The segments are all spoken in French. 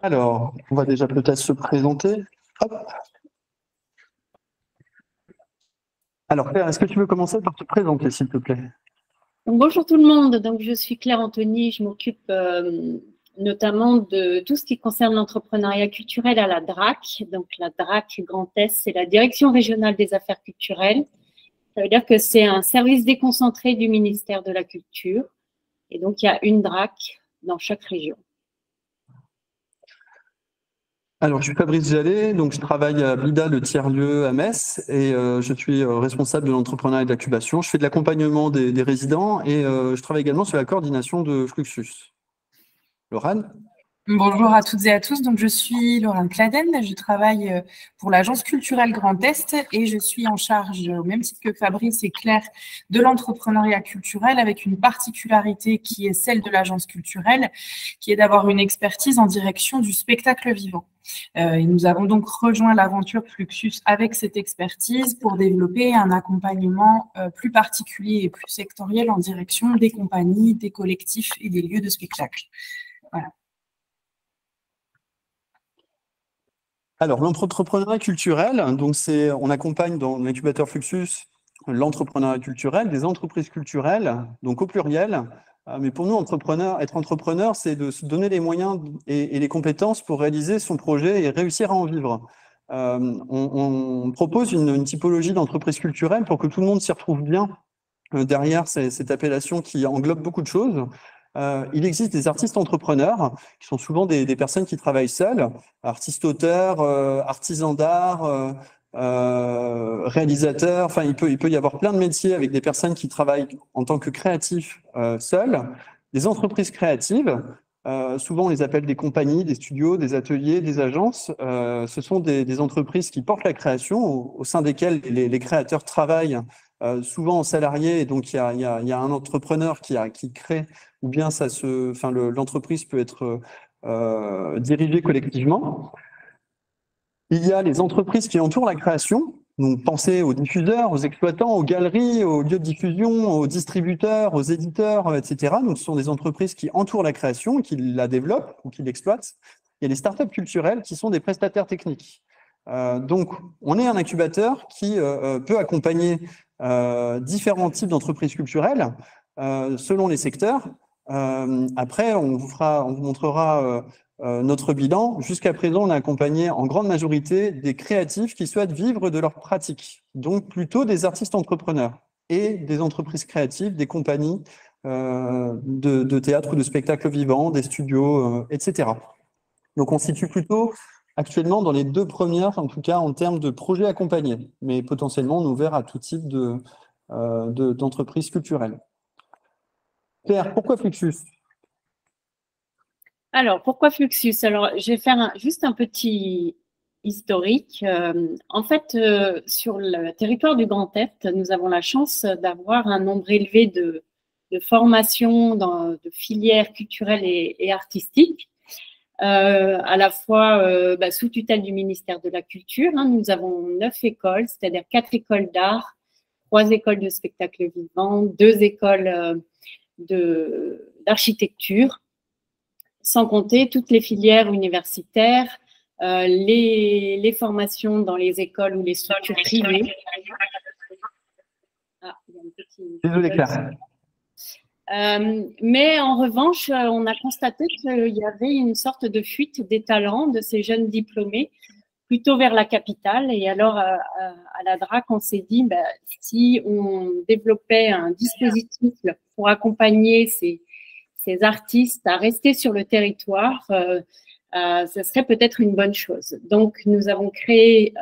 Alors, on va déjà peut-être se présenter. Hop. Alors, Claire, est-ce que tu veux commencer par te présenter, s'il te plaît? Donc, bonjour tout le monde, donc je suis Claire Anthony, je m'occupe notamment de tout ce qui concerne l'entrepreneuriat culturel à la DRAC. Donc la DRAC Grand Est, c'est la Direction régionale des affaires culturelles. Ça veut dire que c'est un service déconcentré du ministère de la Culture. Et donc il y a une DRAC dans chaque région. Alors, je suis Fabrice Jallet, donc je travaille à Blida, le tiers-lieu à Metz, et je suis responsable de l'entrepreneuriat et de l'incubation. Je fais de l'accompagnement des résidents et je travaille également sur la coordination de Fluxus. Laurane? Bonjour à toutes et à tous, donc je suis Laurane Claden, je travaille pour l'Agence culturelle Grand Est et je suis en charge, au même titre que Fabrice et Claire, de l'entrepreneuriat culturel avec une particularité qui est celle de l'Agence culturelle, qui est d'avoir une expertise en direction du spectacle vivant. Et nous avons donc rejoint l'aventure Fluxus avec cette expertise pour développer un accompagnement plus particulier et plus sectoriel en direction des compagnies, des collectifs et des lieux de spectacle. Voilà. Alors, l'entrepreneuriat culturel, donc on accompagne dans l'incubateur Fluxus l'entrepreneuriat culturel, des entreprises culturelles, donc au pluriel. Mais pour nous, être entrepreneur, c'est de se donner les moyens et les compétences pour réaliser son projet et réussir à en vivre. On propose une typologie d'entreprise culturelle pour que tout le monde s'y retrouve bien derrière cette appellation qui englobe beaucoup de choses. Il existe des artistes entrepreneurs qui sont souvent des personnes qui travaillent seules, artistes-auteurs, artisans d'art, réalisateurs. Enfin, il peut y avoir plein de métiers avec des personnes qui travaillent en tant que créatifs seuls. Des entreprises créatives, souvent on les appelle des compagnies, des studios, des ateliers, des agences. Ce sont des entreprises qui portent la création, au sein desquelles les créateurs travaillent souvent en salarié, et donc il y a un entrepreneur qui crée, ou bien l'entreprise peut être dirigée collectivement. Il y a les entreprises qui entourent la création, donc pensez aux diffuseurs, aux exploitants, aux galeries, aux lieux de diffusion, aux distributeurs, aux éditeurs, etc. Donc ce sont des entreprises qui entourent la création, qui la développent ou qui l'exploitent. Il y a les startups culturelles qui sont des prestataires techniques. Donc on est un incubateur qui peut accompagner différents types d'entreprises culturelles selon les secteurs. Après, on vous montrera notre bilan. Jusqu'à présent, on a accompagné en grande majorité des créatifs qui souhaitent vivre de leur pratique, donc plutôt des artistes entrepreneurs et des entreprises créatives, des compagnies de théâtre ou de spectacle vivant, des studios, etc. Donc on se situe plutôt actuellement dans les deux premières, en tout cas en termes de projets accompagnés, mais potentiellement on est ouvert à tout type d'entreprises culturelles. Claire, pourquoi Fluxus? Alors, pourquoi Fluxus? Alors, je vais faire juste un petit historique. En fait, sur le territoire du Grand Est, nous avons la chance d'avoir un nombre élevé de formations, de filières culturelles et artistiques, à la fois sous tutelle du ministère de la Culture. Nous avons 9 écoles, c'est-à-dire 4 écoles d'art, 3 écoles de spectacle vivant, 2 écoles d'architecture, sans compter toutes les filières universitaires, les formations dans les écoles ou les structures privées. Ah, il y a un petit... Désolé, Claire. Mais en revanche, on a constaté qu'il y avait une sorte de fuite des talents de ces jeunes diplômés plutôt vers la capitale. Et alors, à la DRAC, on s'est dit, si on développait un dispositif pour accompagner ces artistes à rester sur le territoire, ce serait peut-être une bonne chose. Donc, nous avons créé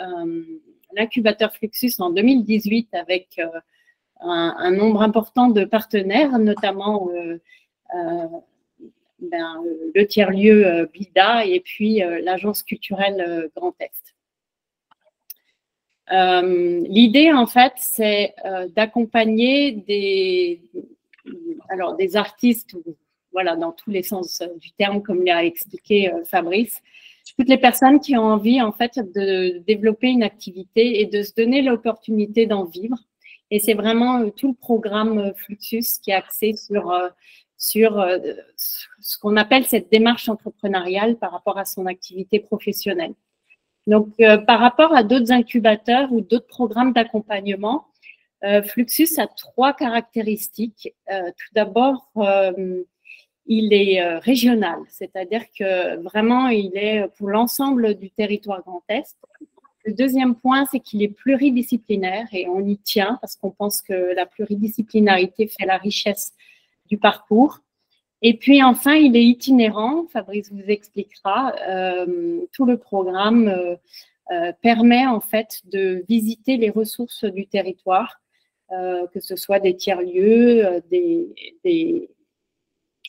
l'incubateur Fluxus en 2018 avec un nombre important de partenaires, notamment le tiers-lieu Blida et puis l'agence culturelle Grand Est. L'idée, en fait, c'est d'accompagner des artistes, voilà, dans tous les sens du terme, comme l'a expliqué Fabrice, toutes les personnes qui ont envie, en fait, de développer une activité et de se donner l'opportunité d'en vivre. Et c'est vraiment tout le programme Fluxus qui est axé sur ce qu'on appelle cette démarche entrepreneuriale par rapport à son activité professionnelle. Donc, par rapport à d'autres incubateurs ou d'autres programmes d'accompagnement, Fluxus a 3 caractéristiques. Tout d'abord, il est régional, c'est-à-dire que vraiment, il est pour l'ensemble du territoire Grand Est. Le deuxième point, c'est qu'il est pluridisciplinaire et on y tient parce qu'on pense que la pluridisciplinarité fait la richesse du parcours. Et puis enfin, il est itinérant. Fabrice vous expliquera. Tout le programme permet en fait de visiter les ressources du territoire, que ce soit des tiers-lieux,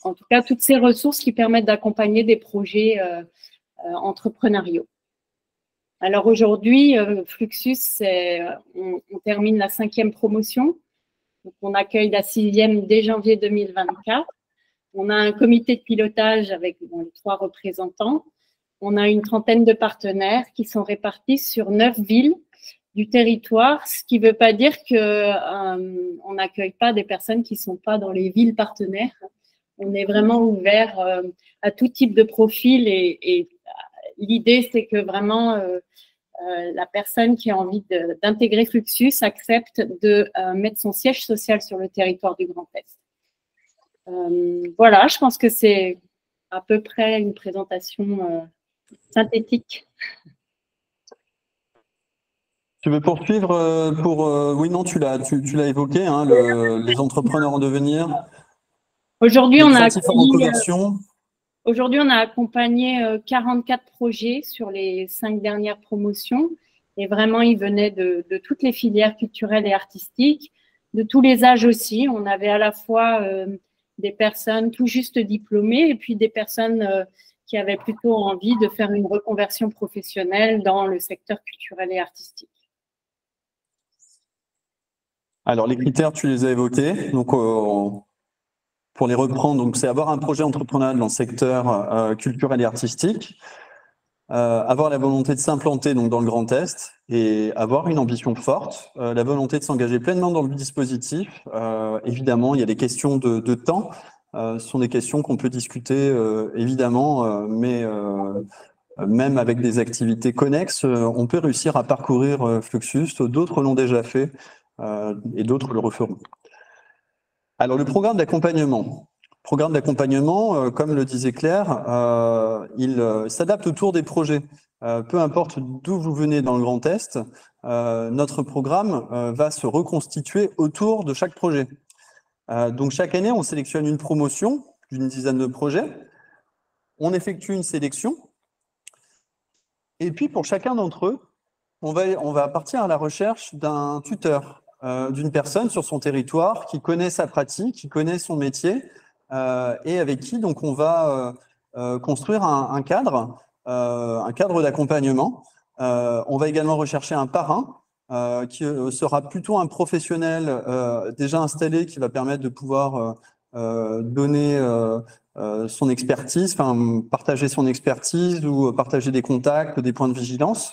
en tout cas toutes ces ressources qui permettent d'accompagner des projets entrepreneuriaux. Alors aujourd'hui, Fluxus, on termine la 5e promotion. Donc on accueille la 6e dès janvier 2024. On a un comité de pilotage avec les 3 représentants. On a une trentaine de partenaires qui sont répartis sur 9 villes du territoire, ce qui ne veut pas dire qu'on n'accueille pas des personnes qui ne sont pas dans les villes partenaires. On est vraiment ouvert à tout type de profil et l'idée, c'est que vraiment la personne qui a envie d'intégrer Fluxus accepte de mettre son siège social sur le territoire du Grand Est. Voilà, je pense que c'est à peu près une présentation synthétique. Tu veux poursuivre oui, non, tu l'as évoqué, hein, les entrepreneurs en devenir. Aujourd'hui, on a accompagné 44 projets sur les 5 dernières promotions. Et vraiment, ils venaient de toutes les filières culturelles et artistiques, de tous les âges aussi. On avait à la fois des personnes tout juste diplômées et puis des personnes qui avaient plutôt envie de faire une reconversion professionnelle dans le secteur culturel et artistique. Alors, les critères, tu les as évoqués. Donc, pour les reprendre, donc c'est avoir un projet entrepreneurial dans le secteur culturel et artistique, avoir la volonté de s'implanter donc dans le Grand Est et avoir une ambition forte, la volonté de s'engager pleinement dans le dispositif. Évidemment, il y a des questions de temps. Ce sont des questions qu'on peut discuter évidemment, mais même avec des activités connexes, on peut réussir à parcourir Fluxus. D'autres l'ont déjà fait et d'autres le referont. Alors, le programme d'accompagnement. Comme le disait Claire, il s'adapte autour des projets. Peu importe d'où vous venez dans le Grand Est, notre programme va se reconstituer autour de chaque projet. Donc, chaque année, on sélectionne une promotion d'une dizaine de projets. On effectue une sélection. Et puis, pour chacun d'entre eux, on va partir à la recherche d'un tuteur, d'une personne sur son territoire qui connaît sa pratique, qui connaît son métier et avec qui donc on va construire un cadre d'accompagnement. On va également rechercher un parrain qui sera plutôt un professionnel déjà installé qui va permettre de pouvoir donner son expertise, enfin partager son expertise ou partager des contacts, des points de vigilance.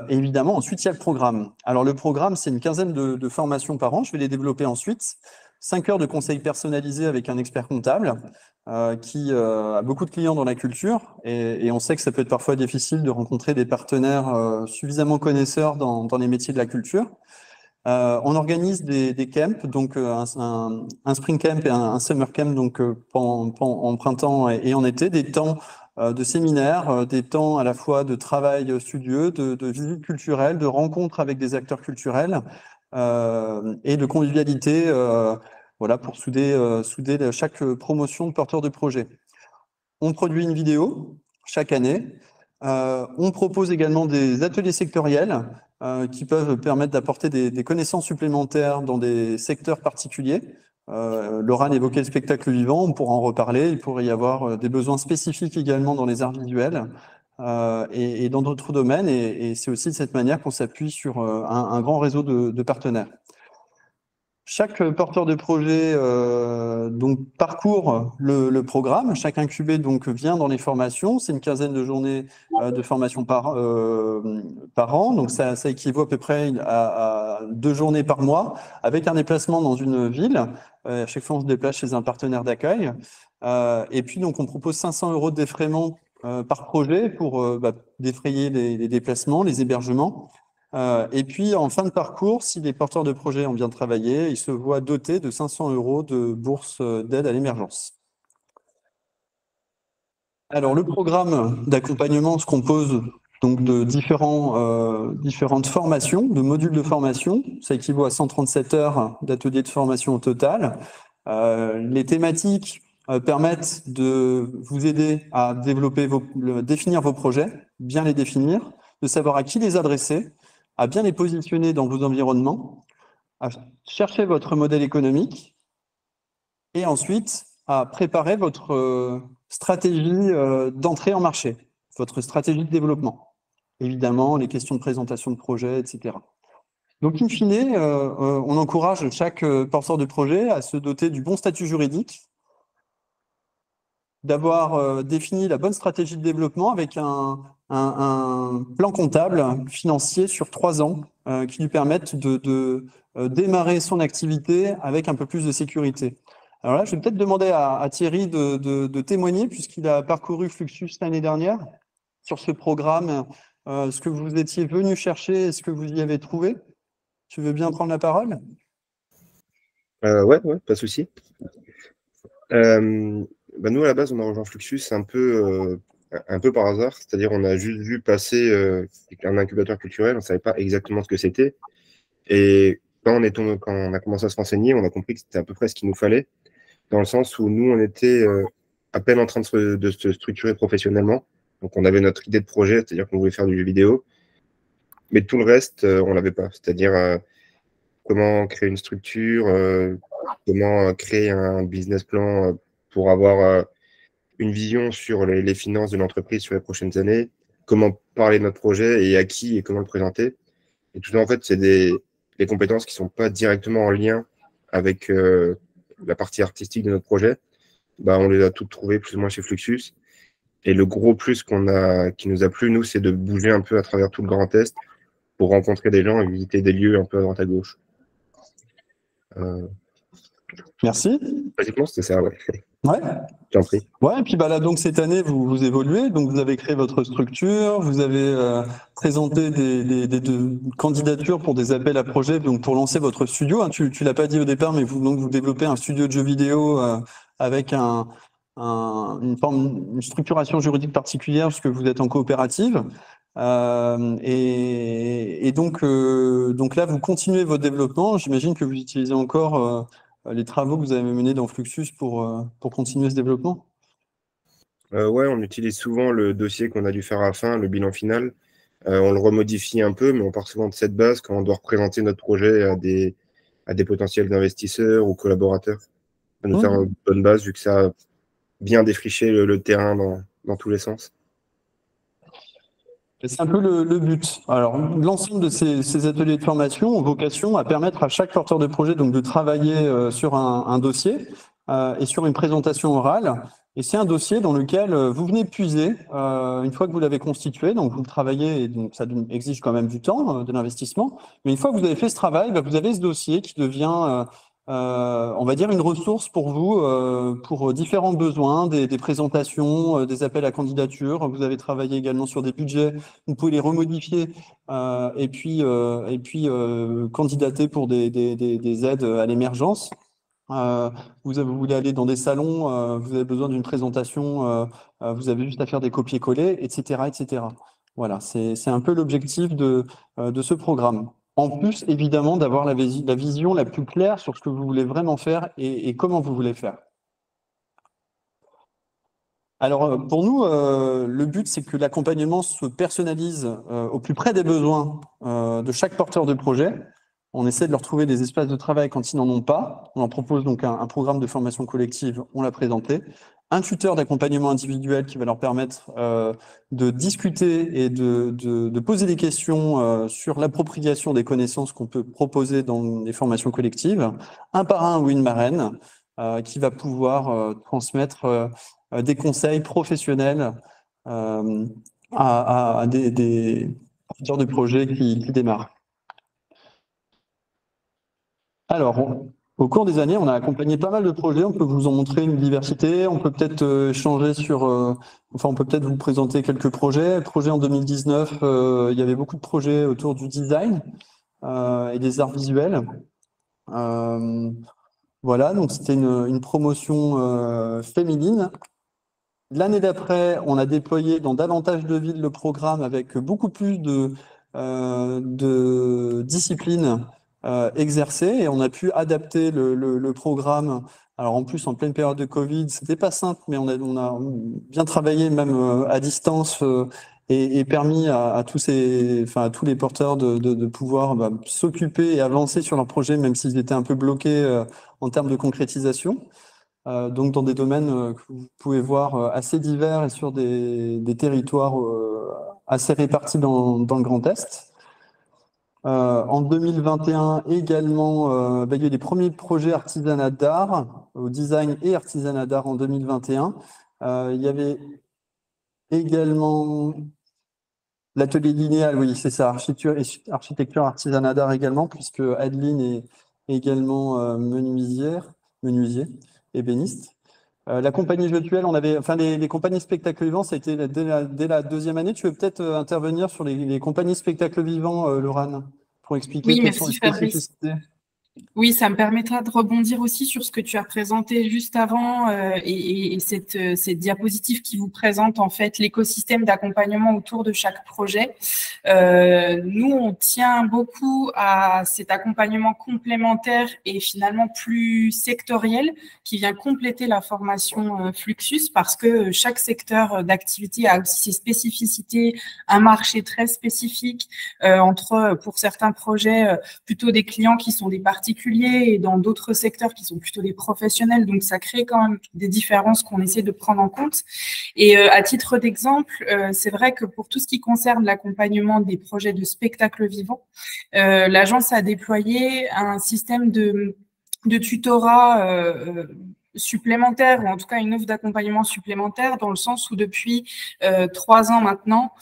Évidemment, ensuite, il y a le programme. Alors, le programme, c'est une quinzaine de formations par an. Je vais les développer ensuite. 5 heures de conseils personnalisés avec un expert comptable qui a beaucoup de clients dans la culture. Et on sait que ça peut être parfois difficile de rencontrer des partenaires suffisamment connaisseurs dans les métiers de la culture. On organise des camps, donc un spring camp et un summer camp, donc en printemps et en été, des temps de séminaires, des temps à la fois de travail studieux, de visite culturelle, de rencontres avec des acteurs culturels et de convivialité voilà, pour souder chaque promotion de porteur de projet. On produit une vidéo chaque année. On propose également des ateliers sectoriels qui peuvent permettre d'apporter des connaissances supplémentaires dans des secteurs particuliers. Laurent évoquait le spectacle vivant, on pourra en reparler. Il pourrait y avoir des besoins spécifiques également dans les arts visuels et dans d'autres domaines. Et c'est aussi de cette manière qu'on s'appuie sur un grand réseau de partenaires. Chaque porteur de projet donc parcourt le programme. Chaque incubé donc vient dans les formations. C'est une quinzaine de journées de formation par an. Donc ça équivaut à peu près à 2 journées par mois, avec un déplacement dans une ville. À chaque fois, on se déplace chez un partenaire d'accueil. Et puis donc on propose 500 € de défraiement par projet pour défrayer les déplacements, les hébergements. Et puis, en fin de parcours, si les porteurs de projets ont bien travaillé, ils se voient dotés de 500 € de bourse d'aide à l'émergence. Alors, le programme d'accompagnement se compose donc de différentes formations, de modules de formation. Ça équivaut à 137 heures d'ateliers de formation au total. Les thématiques permettent de vous aider à définir vos projets, bien les définir, de savoir à qui les adresser, à bien les positionner dans vos environnements, à chercher votre modèle économique et ensuite à préparer votre stratégie d'entrée en marché, votre stratégie de développement. Évidemment, les questions de présentation de projet, etc. Donc, in fine, on encourage chaque porteur de projet à se doter du bon statut juridique, d'avoir défini la bonne stratégie de développement avec un plan comptable financier sur 3 ans qui lui permettent de démarrer son activité avec un peu plus de sécurité. Alors là, je vais peut-être demander à Thierry de témoigner puisqu'il a parcouru Fluxus l'année dernière sur ce programme, ce que vous étiez venu chercher et ce que vous y avez trouvé. Tu veux bien prendre la parole ? Ouais, pas de souci. Nous, à la base, on a rejoint Fluxus un peu par hasard, c'est-à-dire on a juste vu passer un incubateur culturel, on ne savait pas exactement ce que c'était. Et quand on a commencé à se renseigner, on a compris que c'était à peu près ce qu'il nous fallait, dans le sens où nous, on était à peine en train de se structurer professionnellement. Donc, on avait notre idée de projet, c'est-à-dire qu'on voulait faire du jeu vidéo. Mais tout le reste, on ne l'avait pas. C'est-à-dire comment créer une structure, comment créer un business plan pour avoir une vision sur les finances de l'entreprise sur les prochaines années, comment parler de notre projet et à qui et comment le présenter. Et tout ça, en fait, c'est des compétences qui ne sont pas directement en lien avec la partie artistique de notre projet. On les a toutes trouvées plus ou moins chez Fluxus. Et le gros plus qui nous a plu, nous, c'est de bouger un peu à travers tout le Grand Est pour rencontrer des gens et visiter des lieux un peu à droite à gauche. Merci. Basiquement, c'était ça, ouais. Ouais. J'en prie. Ouais, et puis là, donc cette année, vous évoluez, donc vous avez créé votre structure, vous avez présenté des candidatures pour des appels à projets, donc pour lancer votre studio. Hein, tu l'as pas dit au départ, mais vous développez un studio de jeux vidéo avec une structuration juridique particulière, parce que vous êtes en coopérative. Et donc là, vous continuez votre développement. J'imagine que vous utilisez encore les travaux que vous avez menés dans Fluxus pour continuer ce développement. Ouais, on utilise souvent le dossier qu'on a dû faire à la fin, le bilan final. On le remodifie un peu, mais on part souvent de cette base quand on doit représenter notre projet à des potentiels investisseurs ou collaborateurs. Ça nous faire une bonne base, vu que ça a bien défriché le terrain dans tous les sens. C'est un peu le but. Alors, l'ensemble de ces ateliers de formation ont vocation à permettre à chaque porteur de projet donc, de travailler sur un dossier et sur une présentation orale. Et c'est un dossier dans lequel vous venez puiser une fois que vous l'avez constitué. Donc, vous le travaillez et donc ça exige quand même du temps, de l'investissement. Mais une fois que vous avez fait ce travail, vous avez ce dossier qui devient on va dire une ressource pour vous, pour différents besoins, des présentations, des appels à candidature. Vous avez travaillé également sur des budgets. Vous pouvez les remodifier et puis candidater pour des aides à l'émergence. Vous voulez aller dans des salons, vous avez besoin d'une présentation, vous avez juste à faire des copier-coller, etc., etc. Voilà, c'est un peu l'objectif de ce programme. En plus, évidemment, d'avoir la vision la plus claire sur ce que vous voulez vraiment faire et comment vous voulez faire. Alors, pour nous, le but, c'est que l'accompagnement se personnalise au plus près des besoins de chaque porteur de projet. On essaie de leur trouver des espaces de travail quand ils n'en ont pas. On leur propose donc un programme de formation collective, on l'a présenté. un tuteur d'accompagnement individuel qui va leur permettre de discuter et de poser des questions sur l'appropriation des connaissances qu'on peut proposer dans les formations collectives, un parrain ou une marraine qui va pouvoir transmettre des conseils professionnels à des porteurs de projets qui démarrent. Alors, au cours des années, on a accompagné pas mal de projets. On peut vous en montrer une diversité. On peut peut-être échanger sur... on peut peut-être vous présenter quelques projets. Projet en 2019, il y avait beaucoup de projets autour du design et des arts visuels. Voilà, donc c'était une promotion féminine. L'année d'après, on a déployé dans davantage de villes le programme avec beaucoup plus de disciplines exercées et on a pu adapter le programme. Alors en plus, en pleine période de Covid, c'était pas simple, mais on a bien travaillé même à distance et permis à tous les porteurs de pouvoir s'occuper et avancer sur leurs projets, même s'ils étaient un peu bloqués en termes de concrétisation. Donc dans des domaines que vous pouvez voir assez divers et sur des territoires assez répartis dans le Grand Est. En 2021 également, il y a eu des premiers projets artisanat d'art, au design et artisanat d'art en 2021. Il y avait également l'atelier linéal, oui, c'est ça, architecture artisanat d'art également, puisque Adeline est également menuisier, ébéniste. La compagnie virtuelle, on avait, les compagnies spectacles vivants, ça a été dès la deuxième année. Tu veux peut-être intervenir sur les compagnies spectacles vivants, Laurane, pour expliquer quelles sont les spécificités. Oui, ça me permettra de rebondir aussi sur ce que tu as présenté juste avant et cette diapositive qui vous présente en fait l'écosystème d'accompagnement autour de chaque projet. Nous, on tient beaucoup à cet accompagnement complémentaire et finalement plus sectoriel qui vient compléter la formation Fluxus parce que chaque secteur d'activité a aussi ses spécificités, un marché très spécifique pour certains projets plutôt des clients qui sont des particuliers et dans d'autres secteurs qui sont plutôt des professionnels. Donc, ça crée quand même des différences qu'on essaie de prendre en compte. Et à titre d'exemple, c'est vrai que pour tout ce qui concerne l'accompagnement des projets de spectacle vivant, l'agence a déployé un système de tutorat supplémentaire, ou en tout cas une offre d'accompagnement supplémentaire, dans le sens où depuis 3 ans maintenant,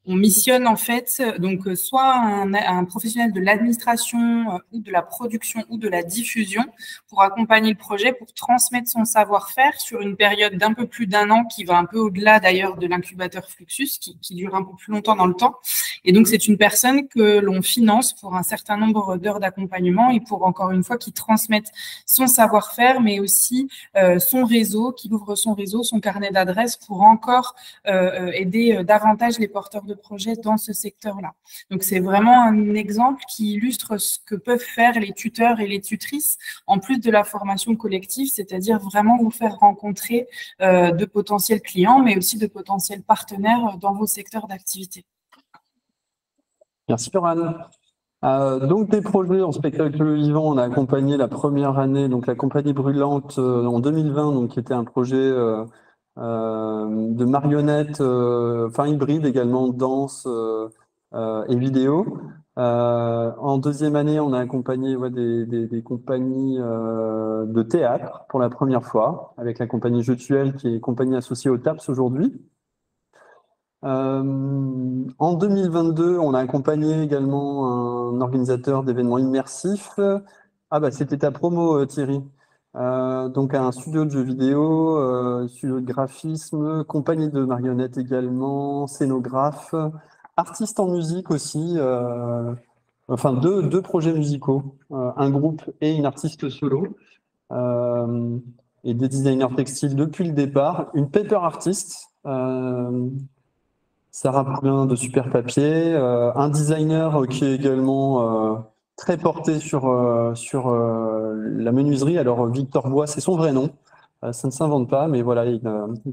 on missionne en fait donc soit un professionnel de l'administration ou de la production ou de la diffusion pour accompagner le projet, pour transmettre son savoir-faire sur une période d'un peu plus d'1 an qui va un peu au-delà d'ailleurs de l'incubateur Fluxus qui dure un peu plus longtemps dans le temps. Et donc c'est une personne que l'on finance pour un certain nombre d'heures d'accompagnement et pour encore une fois qu'il transmette son savoir-faire mais aussi son réseau, qu'il ouvre son réseau, son carnet d'adresses pour encore aider davantage les porteurs de projets dans ce secteur-là. Donc, c'est vraiment un exemple qui illustre ce que peuvent faire les tuteurs et les tutrices, en plus de la formation collective, c'est-à-dire vraiment vous faire rencontrer de potentiels clients, mais aussi de potentiels partenaires dans vos secteurs d'activité. Merci, Laurane. Donc, des projets en spectacle vivant, on a accompagné la première année, donc la compagnie brûlante en 2020, donc, qui était un projet de marionnettes, hybride également, danse et vidéo. En deuxième année, on a accompagné des compagnies de théâtre pour la première fois, avec la compagnie Jetuel, qui est compagnie associée au TAPS aujourd'hui. En 2022, on a accompagné également un organisateur d'événements immersifs. C'était ta promo, Thierry. Donc un studio de jeux vidéo, studio de graphisme, compagnie de marionnettes également, scénographe, artiste en musique aussi, deux projets musicaux, un groupe et une artiste solo, et des designers textiles depuis le départ, une paper artiste, Sarah Poulain de Super Papier, un designer qui est également très porté sur la menuiserie. Alors, Victor Bois, c'est son vrai nom. Ça ne s'invente pas, mais voilà, il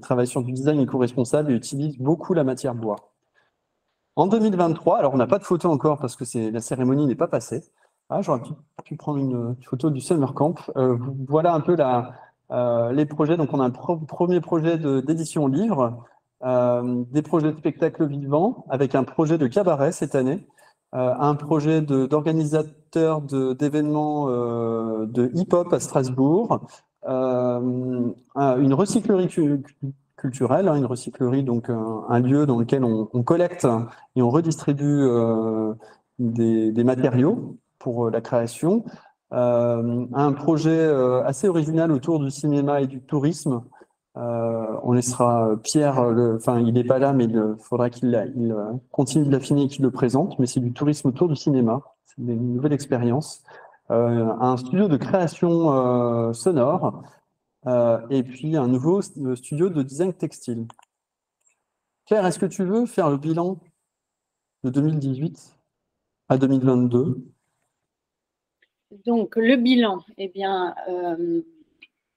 travaille sur du design éco-responsable et utilise beaucoup la matière bois. En 2023, alors on n'a pas de photo encore parce que la cérémonie n'est pas passée. J'aurais pu prendre une photo du Summer Camp. Voilà un peu Les projets, donc on a un premier projet d'édition livre, des projets de spectacles vivants, avec un projet de cabaret cette année, un projet d'organisateur d'événements de hip-hop à Strasbourg, une recyclerie culturelle, hein, une recyclerie, donc un lieu dans lequel on collecte et on redistribue des matériaux pour la création, un projet assez original autour du cinéma et du tourisme. On laissera Pierre, enfin il n'est pas là, mais il faudra qu'il continue de l'affiner et qu'il le présente, mais c'est du tourisme autour du cinéma, c'est une nouvelle expérience. Un studio de création sonore, et puis un nouveau studio de design textile. Claire, est-ce que tu veux faire le bilan de 2018 à 2022? Donc, le bilan, eh bien,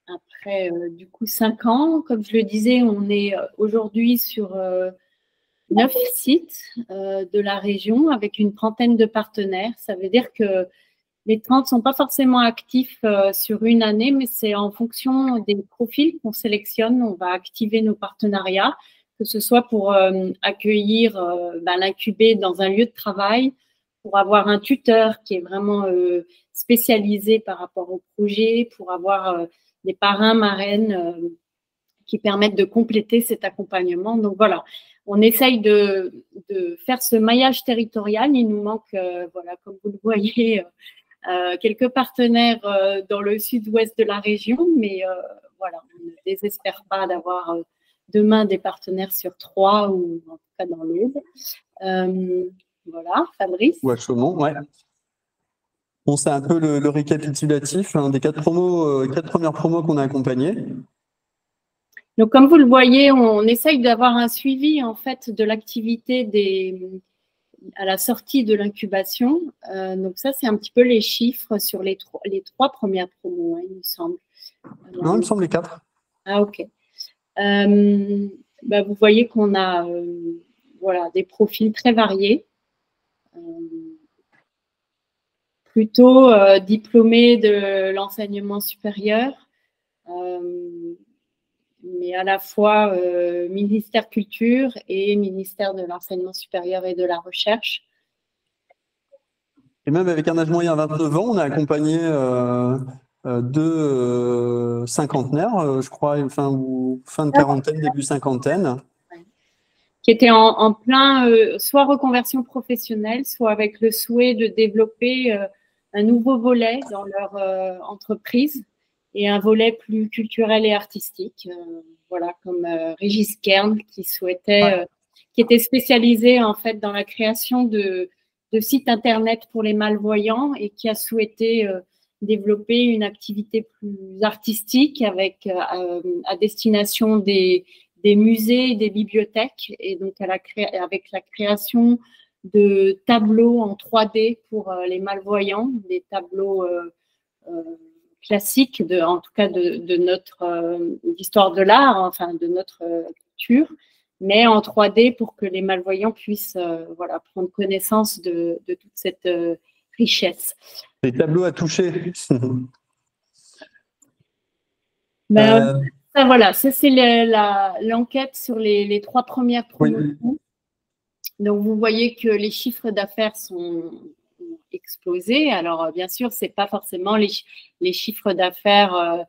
après du coup 5 ans, comme je le disais, on est aujourd'hui sur 9 sites de la région avec une trentaine de partenaires. Ça veut dire que les 30 ne sont pas forcément actifs sur une année, mais c'est en fonction des profils qu'on sélectionne. On va activer nos partenariats, que ce soit pour accueillir l'incubé dans un lieu de travail, pour avoir un tuteur qui est vraiment spécialisé par rapport au projet, pour avoir des parrains, marraines qui permettent de compléter cet accompagnement. Donc voilà, on essaye de faire ce maillage territorial. Il nous manque, voilà, comme vous le voyez, quelques partenaires dans le sud-ouest de la région, mais voilà, on ne désespère pas d'avoir demain des partenaires sur 3 ou en tout cas dans l'Aube. Voilà, Fabrice. Ou à Chaumont, ouais. Bon, c'est un peu le récapitulatif des 4 premières promos qu'on a accompagnées. Donc, comme vous le voyez, on essaye d'avoir un suivi en fait de l'activité à la sortie de l'incubation. Donc ça, c'est un petit peu les chiffres sur les 3 premières promos, hein, il me semble. Non, il me semble les 4. Ah, ok. Vous voyez qu'on a voilà, des profils très variés. Plutôt diplômés de l'enseignement supérieur, mais à la fois ministère culture et ministère de l'enseignement supérieur et de la recherche. Et même avec un âge moyen à 29 ans, on a accompagné 2 cinquantenaires, je crois, ou fin de quarantaine, début cinquantaine. Qui étaient en plein, soit reconversion professionnelle, soit avec le souhait de développer un nouveau volet dans leur entreprise et un volet plus culturel et artistique. Voilà, comme Régis Kern qui souhaitait, qui était spécialisé en fait dans la création de sites internet pour les malvoyants et qui a souhaité développer une activité plus artistique avec à destination des musées et des bibliothèques. Et donc, avec la création de tableaux en 3D pour les malvoyants, des tableaux classiques, en tout cas de notre histoire de l'art, enfin de notre culture, mais en 3D pour que les malvoyants puissent voilà, prendre connaissance de toute cette richesse. Les tableaux à toucher. Ça, voilà, ça c'est l'enquête sur les 3 premières promotions. Oui. Donc, vous voyez que les chiffres d'affaires sont explosés. Alors, bien sûr, ce n'est pas forcément les chiffres d'affaires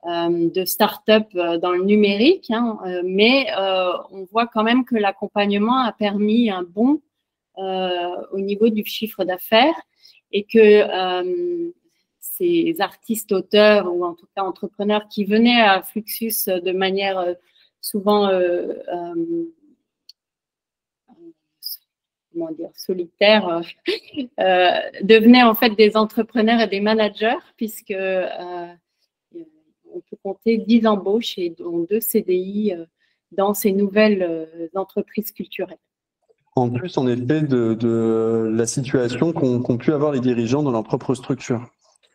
de start-up dans le numérique, hein, mais on voit quand même que l'accompagnement a permis un bond au niveau du chiffre d'affaires et que ces artistes, auteurs ou en tout cas entrepreneurs qui venaient à Fluxus de manière souvent comment dire, solitaire, devenaient en fait des entrepreneurs et des managers puisque on peut compter 10 embauches et dont 2 CDI dans ces nouvelles entreprises culturelles. En plus, en effet, de la situation qu'ont pu avoir les dirigeants dans leur propre structure.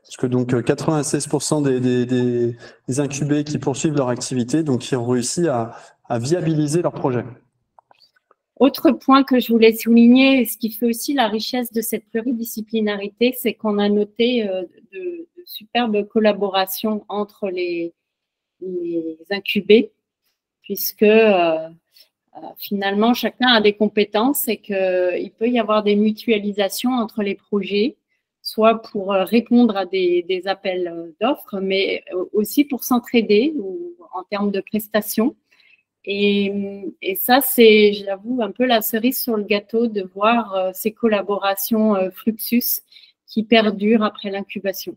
Parce que donc 96% des incubés qui poursuivent leur activité, donc qui ont réussi à viabiliser leur projet. Autre point que je voulais souligner, et ce qui fait aussi la richesse de cette pluridisciplinarité, c'est qu'on a noté de superbes collaborations entre les incuber, puisque finalement, chacun a des compétences et qu'il peut y avoir des mutualisations entre les projets, soit pour répondre à des appels d'offres, mais aussi pour s'entraider en termes de prestations. Et ça, c'est, j'avoue, un peu la cerise sur le gâteau de voir ces collaborations Fluxus qui perdurent après l'incubation.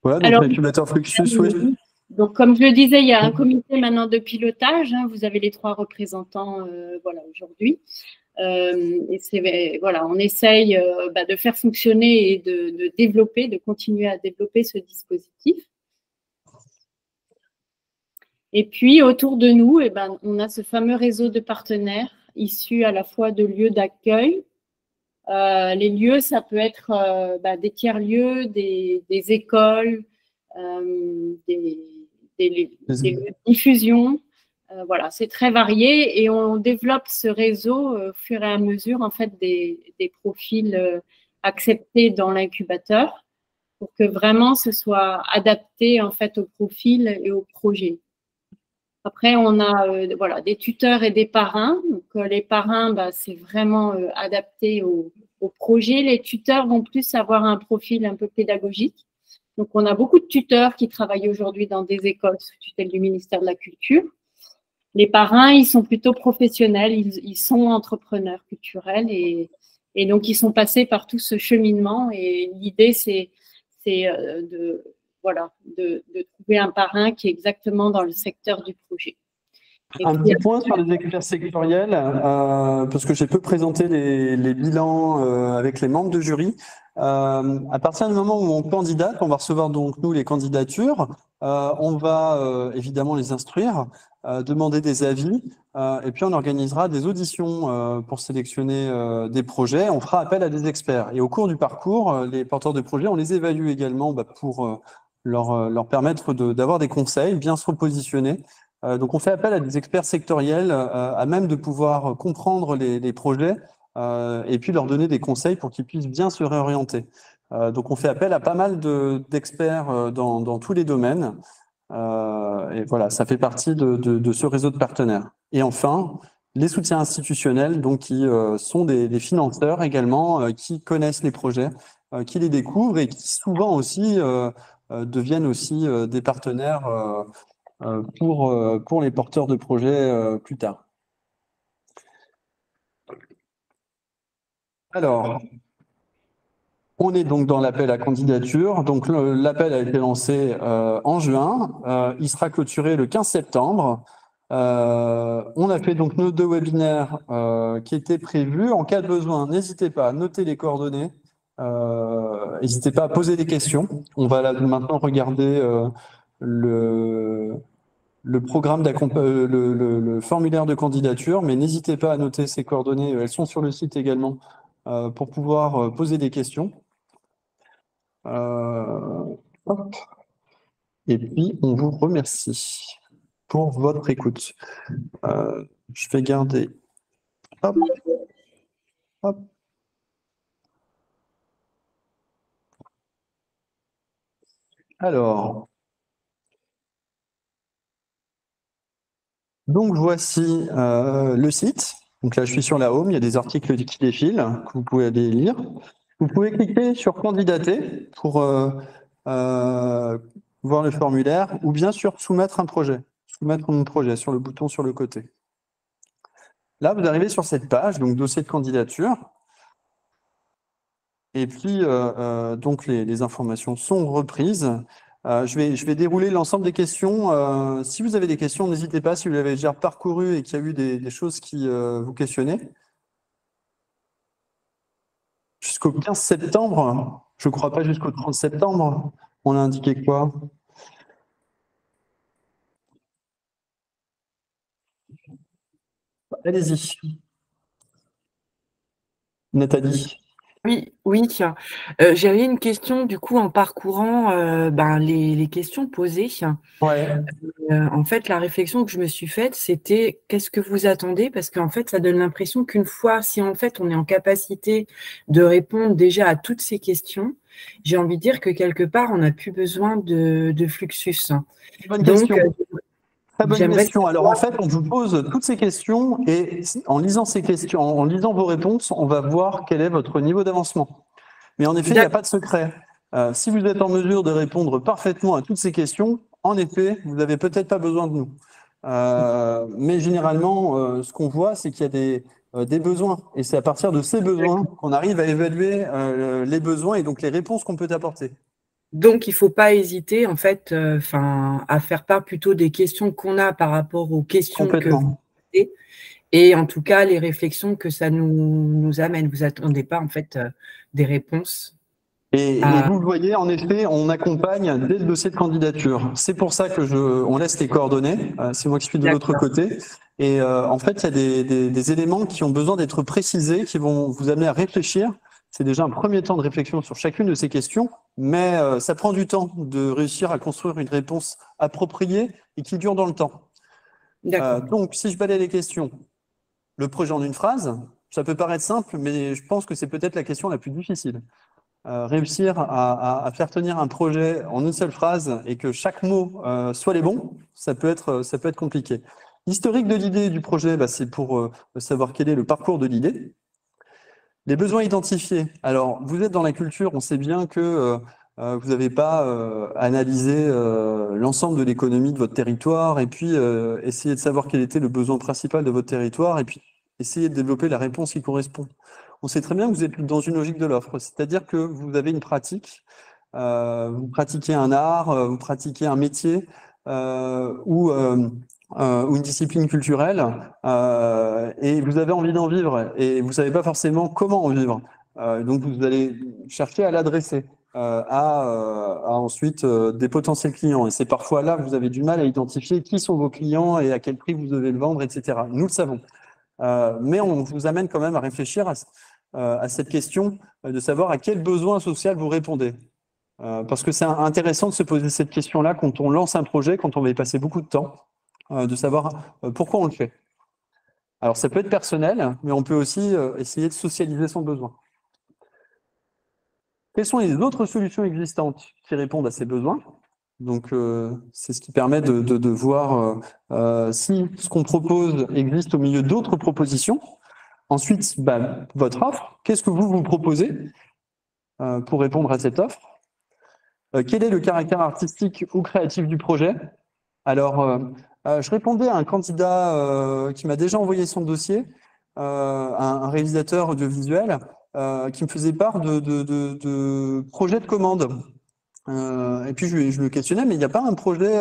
Voilà, donc l'incubateur Fluxus, oui. Donc, comme je le disais, il y a un comité maintenant de pilotage. Vous avez les 3 représentants voilà, aujourd'hui. Et voilà, on essaye de faire fonctionner et de développer, de continuer à développer ce dispositif. Et puis, autour de nous, on a ce fameux réseau de partenaires issus à la fois de lieux d'accueil. Les lieux, ça peut être des tiers-lieux, des écoles, des lieux de diffusion. Voilà, c'est très varié et on développe ce réseau au fur et à mesure en fait des profils acceptés dans l'incubateur pour que vraiment ce soit adapté en fait au profil et au projet. Après, on a voilà, des tuteurs et des parrains. Donc, les parrains, c'est vraiment adapté au projet. Les tuteurs vont plus avoir un profil un peu pédagogique. Donc, on a beaucoup de tuteurs qui travaillent aujourd'hui dans des écoles sous tutelle du ministère de la Culture. Les parrains, ils sont plutôt professionnels, ils sont entrepreneurs culturels et donc ils sont passés par tout ce cheminement. Et l'idée, c'est de trouver un parrain qui est exactement dans le secteur du projet. Un petit point sur les experts sectoriels, parce que j'ai peu présenté les bilans avec les membres de jury. À partir du moment où on candidate, on va recevoir donc nous les candidatures, on va évidemment les instruire, demander des avis, et puis on organisera des auditions pour sélectionner des projets. On fera appel à des experts. Et au cours du parcours, les porteurs de projets, on les évalue également pour leur permettre d'avoir des conseils, bien se repositionner. Donc, on fait appel à des experts sectoriels à même de pouvoir comprendre les projets et puis leur donner des conseils pour qu'ils puissent bien se réorienter. Donc, on fait appel à pas mal d'experts dans tous les domaines. Et voilà, ça fait partie de ce réseau de partenaires. Et enfin, les soutiens institutionnels, donc qui sont des financeurs également, qui connaissent les projets, qui les découvrent et qui souvent aussi deviennent aussi des partenaires pour les porteurs de projets plus tard. Alors, on est donc dans l'appel à candidature. Donc, l'appel a été lancé en juin. Il sera clôturé le 15 septembre. On a fait donc nos 2 webinaires qui étaient prévus. En cas de besoin, n'hésitez pas à noter les coordonnées. N'hésitez pas à poser des questions. On va là, maintenant regarder le programme le formulaire de candidature, mais n'hésitez pas à noter ces coordonnées. Elles sont sur le site également pour pouvoir poser des questions. Hop. Et puis, on vous remercie pour votre écoute. Je vais garder. Hop. Hop. Alors. Donc, voici le site. Donc là, je suis sur la home. Il y a des articles qui défilent que vous pouvez aller lire. Vous pouvez cliquer sur candidater pour voir le formulaire ou bien sûr soumettre un projet. Soumettre mon projet sur le bouton sur le côté. Là, vous arrivez sur cette page, donc dossier de candidature. Et puis, donc les informations sont reprises. Je vais dérouler l'ensemble des questions. Si vous avez des questions, n'hésitez pas, si vous l'avez déjà parcouru et qu'il y a eu des choses qui vous questionnaient. Jusqu'au 15 septembre, je ne crois pas jusqu'au 30 septembre, on a indiqué quoi? Allez-y. Nathalie. Oui. J'avais une question du coup en parcourant les questions posées. Ouais. En fait, la réflexion que je me suis faite, c'était qu'est-ce que vous attendez? Parce qu'en fait, ça donne l'impression qu'une fois, si en fait on est en capacité de répondre déjà à toutes ces questions, j'ai envie de dire que quelque part, on n'a plus besoin de Fluxus. Bonne Donc, question. Très bonne j'aimerais question. Alors en fait, on vous pose toutes ces questions et en lisant ces questions, en lisant vos réponses, on va voir quel est votre niveau d'avancement. Mais en effet, il n'y a pas de secret. Si vous êtes en mesure de répondre parfaitement à toutes ces questions, en effet, vous n'avez peut-être pas besoin de nous. Mais généralement, ce qu'on voit, c'est qu'il y a des besoins. Et c'est à partir de ces besoins qu'on arrive à évaluer les besoins et donc les réponses qu'on peut apporter. Donc, il ne faut pas hésiter, en fait, à faire part plutôt des questions qu'on a par rapport aux questions que vous posez, et en tout cas, les réflexions que ça nous amène. Vous n'attendez pas, en fait, des réponses. Et vous le voyez, en effet, on accompagne dès le dossier de candidature. C'est pour ça que on laisse les coordonnées. C'est moi qui suis de l'autre côté. Et en fait, il y a des éléments qui ont besoin d'être précisés, qui vont vous amener à réfléchir. C'est déjà un premier temps de réflexion sur chacune de ces questions, mais ça prend du temps de réussir à construire une réponse appropriée et qui dure dans le temps. Donc, si je balaye les questions, le projet en une phrase, ça peut paraître simple, mais je pense que c'est peut-être la question la plus difficile. Réussir à faire tenir un projet en une seule phrase et que chaque mot soit les bons, ça peut être compliqué. L'historique de l'idée du projet, c'est pour savoir quel est le parcours de l'idée. Les besoins identifiés. Alors, vous êtes dans la culture, on sait bien que vous n'avez pas analysé l'ensemble de l'économie de votre territoire et puis essayer de savoir quel était le besoin principal de votre territoire et puis essayer de développer la réponse qui correspond. On sait très bien que vous êtes dans une logique de l'offre, c'est-à-dire que vous avez une pratique, vous pratiquez un art, vous pratiquez un métier ou une discipline culturelle et vous avez envie d'en vivre et vous ne savez pas forcément comment en vivre. Donc vous allez chercher à l'adresser à ensuite des potentiels clients. Et c'est parfois là que vous avez du mal à identifier qui sont vos clients et à quel prix vous devez le vendre, etc. Nous le savons. Mais on vous amène quand même à réfléchir à cette question de savoir à quel besoin social vous répondez. Parce que c'est intéressant de se poser cette question-là quand on lance un projet, quand on va y passer beaucoup de temps, de savoir pourquoi on le fait. Alors ça peut être personnel, mais on peut aussi essayer de socialiser son besoin. Quelles sont les autres solutions existantes qui répondent à ces besoins? Donc, c'est ce qui permet de voir si ce qu'on propose existe au milieu d'autres propositions. Ensuite, votre offre, qu'est-ce que vous proposez pour répondre à cette offre? Quel est le caractère artistique ou créatif du projet? Alors, je répondais à un candidat qui m'a déjà envoyé son dossier, un réalisateur audiovisuel, qui me faisait part de projets de commande. Et puis je le questionnais, mais il n'y a pas un projet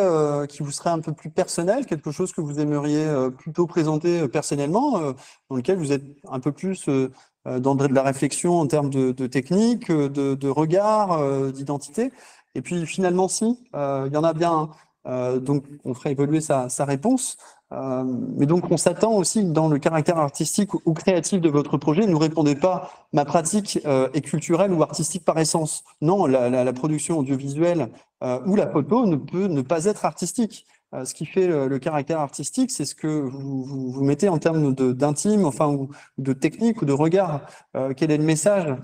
qui vous serait un peu plus personnel, quelque chose que vous aimeriez plutôt présenter personnellement, dans lequel vous êtes un peu plus dans de la réflexion en termes de technique, de regard, d'identité. Et puis finalement, si, il y en a bien un. Donc on ferait évoluer sa réponse. Mais donc on s'attend aussi dans le caractère artistique ou créatif de votre projet. Ne répondez pas ma pratique est culturelle ou artistique par essence. Non, la production audiovisuelle ou la photo ne peut ne pas être artistique. Ce qui fait le caractère artistique, c'est ce que vous mettez en termes d'intime, enfin, ou de technique ou de regard. Quel est le message?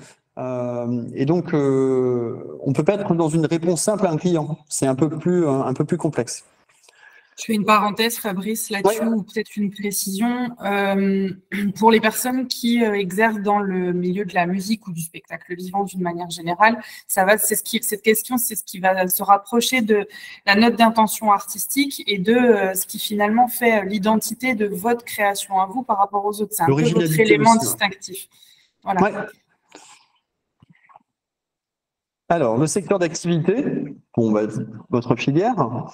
Et donc, on peut pas être dans une réponse simple à un client. C'est un peu plus complexe. Je fais une parenthèse, Fabrice, là-dessus, ou peut-être une précision. Pour les personnes qui exercent dans le milieu de la musique ou du spectacle vivant d'une manière générale, cette question, c'est ce qui va se rapprocher de la note d'intention artistique et de ce qui finalement fait l'identité de votre création à vous par rapport aux autres. C'est un peu votre élément distinctif. Voilà. Ouais. Alors, le secteur d'activité, votre filière,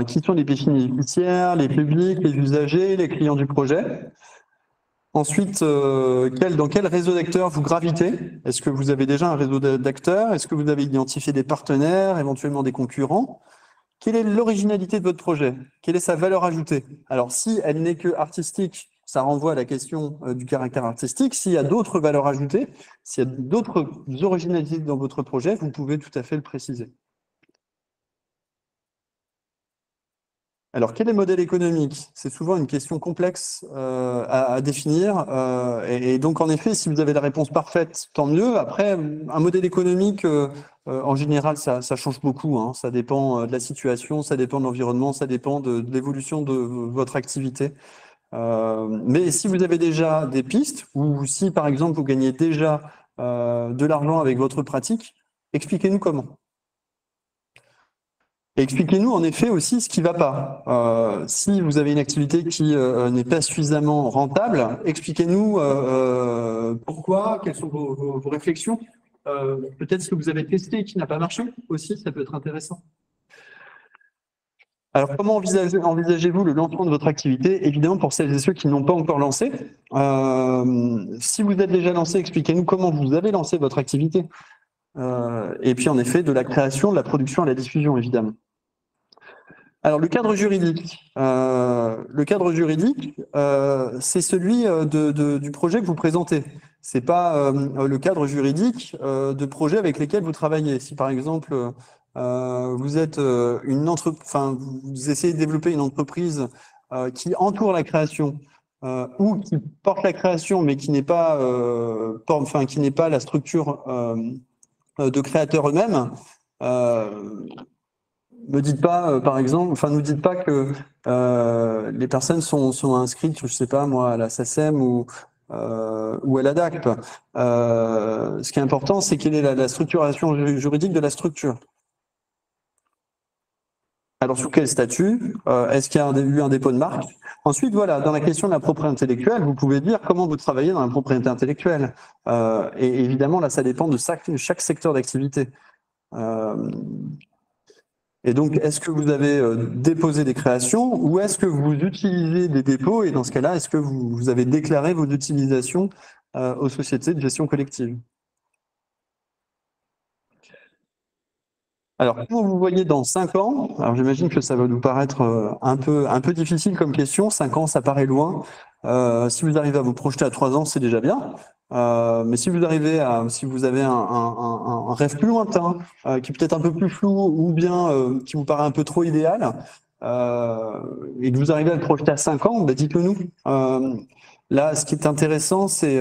qui sont les bénéficiaires, les publics, les usagers, les clients du projet. Ensuite, dans quel réseau d'acteurs vous gravitez? Est-ce que vous avez déjà un réseau d'acteurs? Est-ce que vous avez identifié des partenaires, éventuellement des concurrents? Quelle est l'originalité de votre projet? Quelle est sa valeur ajoutée? Alors, si elle n'est que artistique, ça renvoie à la question du caractère artistique. S'il y a d'autres valeurs ajoutées, s'il y a d'autres originalités dans votre projet, vous pouvez tout à fait le préciser. Alors, quel est le modèle économique? C'est souvent une question complexe à définir. Et donc, en effet, si vous avez la réponse parfaite, tant mieux. Après, un modèle économique, en général, ça change beaucoup, hein. Ça dépend de la situation, ça dépend de l'environnement, ça dépend de l'évolution de votre activité. Mais si vous avez déjà des pistes, ou si, par exemple, vous gagnez déjà de l'argent avec votre pratique, expliquez-nous comment. Expliquez-nous en effet aussi ce qui ne va pas. Si vous avez une activité qui n'est pas suffisamment rentable, expliquez-nous pourquoi, quelles sont vos réflexions. Peut-être ce que vous avez testé et qui n'a pas marché aussi, ça peut être intéressant. Alors, comment envisagez-vous le lancement de votre activité? Évidemment, pour celles et ceux qui n'ont pas encore lancé, si vous êtes déjà lancé, expliquez-nous comment vous avez lancé votre activité. Et puis, en effet, de la création, de la production à la diffusion, évidemment. Alors, le cadre juridique, c'est celui du projet que vous présentez. C'est pas le cadre juridique de projets avec lesquels vous travaillez. Si par exemple vous êtes vous essayez de développer une entreprise qui entoure la création ou qui porte la création, mais qui n'est pas la structure de créateurs eux-mêmes. Ne dites pas, par exemple, nous dites pas que les personnes sont inscrites, je sais pas moi, à la SACEM ou à la DACP. Ce qui est important, c'est quelle est la structuration juridique de la structure. Alors, sous quel statut? Est-ce qu'il y a eu un dépôt de marque? Ensuite, voilà, dans la question de la propriété intellectuelle, vous pouvez dire comment vous travaillez dans la propriété intellectuelle. Et évidemment, là, ça dépend de chaque secteur d'activité. Et donc, est-ce que vous avez déposé des créations ou est-ce que vous utilisez des dépôts? Et dans ce cas-là, est-ce que vous avez déclaré vos utilisations aux sociétés de gestion collective? Alors, comment vous voyez dans 5 ans? Alors, j'imagine que ça va vous paraître un peu difficile comme question. 5 ans, ça paraît loin. Si vous arrivez à vous projeter à 3 ans, c'est déjà bien. Mais si vous avez un rêve plus lointain, qui est peut-être un peu plus flou, ou bien qui vous paraît un peu trop idéal, et que vous arrivez à le projeter à 5 ans, bah, dites-le nous. Là, ce qui est intéressant, c'est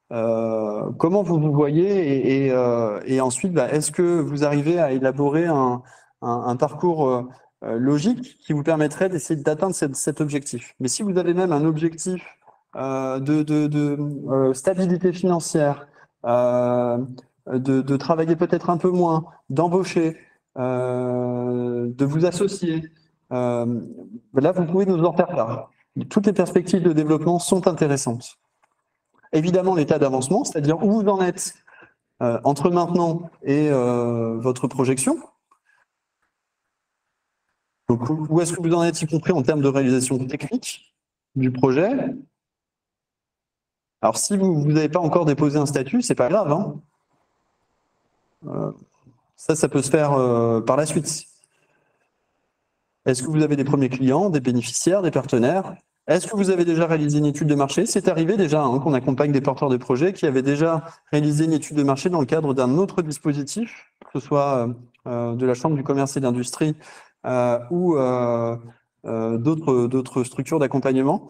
comment vous vous voyez et ensuite, bah, est-ce que vous arrivez à élaborer un parcours logique qui vous permettrait d'essayer d'atteindre cet objectif. Mais si vous avez même un objectif de stabilité financière, de travailler peut-être un peu moins, d'embaucher, de vous associer, là, vous pouvez nous en faire part. Toutes les perspectives de développement sont intéressantes. Évidemment, l'état d'avancement, c'est-à-dire où vous en êtes entre maintenant et votre projection. Donc, où est-ce que vous en êtes, y compris en termes de réalisation technique du projet? Alors, si vous n'avez pas encore déposé un statut, c'est pas grave, hein. Ça peut se faire par la suite. Est-ce que vous avez des premiers clients, des bénéficiaires, des partenaires? Est-ce que vous avez déjà réalisé une étude de marché? C'est arrivé déjà qu'on accompagne des porteurs de projets qui avaient déjà réalisé une étude de marché dans le cadre d'un autre dispositif, que ce soit de la Chambre du commerce et d'industrie ou d'autres structures d'accompagnement.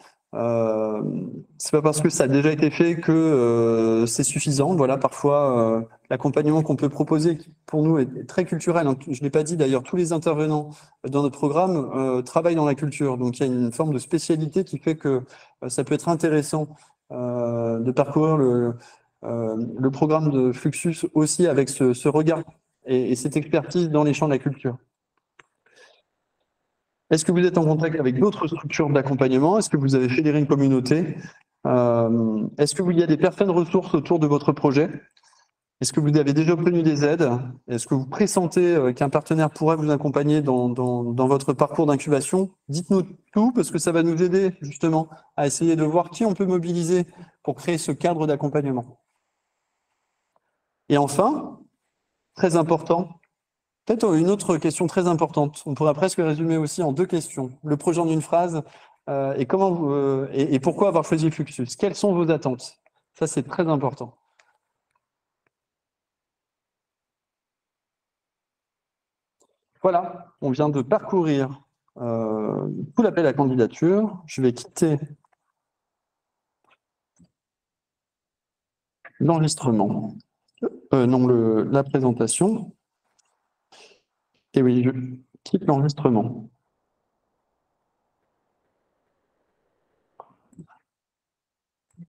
C'est pas parce que ça a déjà été fait que c'est suffisant. Voilà, parfois l'accompagnement qu'on peut proposer, qui pour nous est très culturel. Hein. Je l'ai pas dit d'ailleurs, tous les intervenants dans notre programme travaillent dans la culture. Donc il y a une forme de spécialité qui fait que ça peut être intéressant de parcourir le programme de Fluxus aussi avec ce regard et cette expertise dans les champs de la culture. Est-ce que vous êtes en contact avec d'autres structures d'accompagnement? Est-ce que vous avez fédéré une communauté? Est-ce qu'il y a des personnes ressources autour de votre projet? Est-ce que vous avez déjà obtenu des aides? Est-ce que vous pressentez qu'un partenaire pourrait vous accompagner dans votre parcours d'incubation? Dites-nous tout, parce que ça va nous aider justement à essayer de voir qui on peut mobiliser pour créer ce cadre d'accompagnement. Et enfin, très important, peut-être une autre question très importante. On pourrait presque résumer aussi en 2 questions. Le projet en une phrase et pourquoi avoir choisi Fluxus? Quelles sont vos attentes? Ça, c'est très important. Voilà, on vient de parcourir tout l'appel à candidature. Je vais quitter l'enregistrement, non, la présentation. Et oui, je quitte l'enregistrement.